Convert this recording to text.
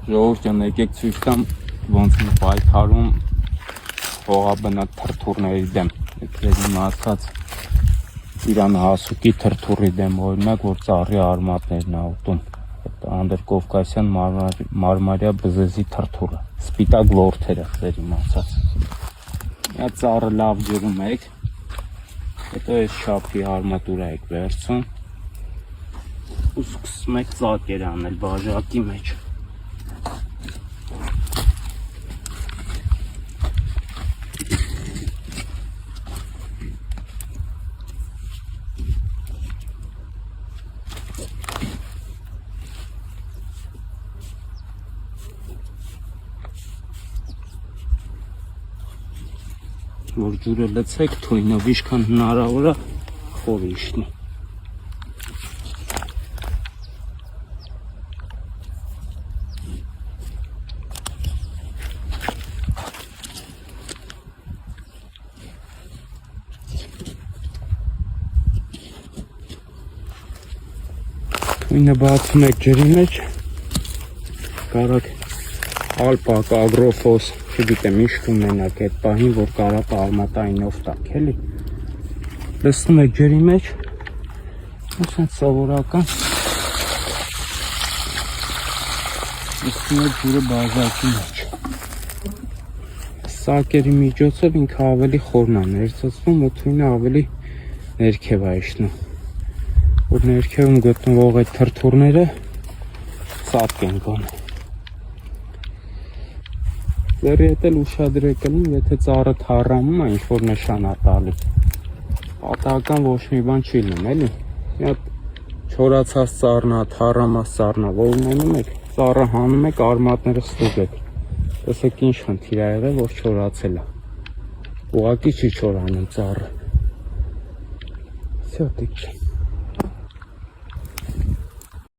Ժողովուրդ եկեք ցույց տամ ոնց են պայքարում հողաբնակ թրթուրների դեմ։ Եկեք ասած Իրան հասուկի թրթուրի դեմ օրինակ որ ծառի արմատներն ա ուտում։ Անդրկովկասյան մարմարյա բզեզի թրթուրը, սպիտակ լորթերը ձեր ասած։ Դա ծառը լավ ջրում եք, հետո այս շապի արմատուրա եք վերցում ու սկսում եք ծակեր անել բաժակի մեջ։ Որ ջուրը լցեք թույնով ինչքան հնարավոր է խոր իշնի։ Թույնը բացում եք ջրի մեջ, կարակ ալպակ, ագրոֆոս, չգիտեմ ինչ կունենաք այդ պահին, որ կարապ արմատայինով տակ, էլի։ Լցնում եք ջրի մեջ, ասենց սովորական, լցնում եք ջուրը բաժակի մեջ։ Սակերի միջոցով ինքը ավելի խորն է ներծծվում ու թույնը ավելի ներքև է իջնում։ Որ ներքևում գտնվող այդ թրթուրները սատկ են գոնում։ Ձերի հետ էլ ուշադրեք լինում, եթե ծառը թառամում է ինչ-որ նշան է տալիս, պատահական ոչ մի բան չի լինում, էլի։ Մի հատ չորացած ծառն է, թառամած ծառն է, որ ունենում եք, ծառը հանում եք, արմատները ստուգեք։ Տեսեք ինչ խնդիր ա եղել, որ չորացել է։ Ուղղակի չի չորանում ծառը։ Всё, դիք չէ։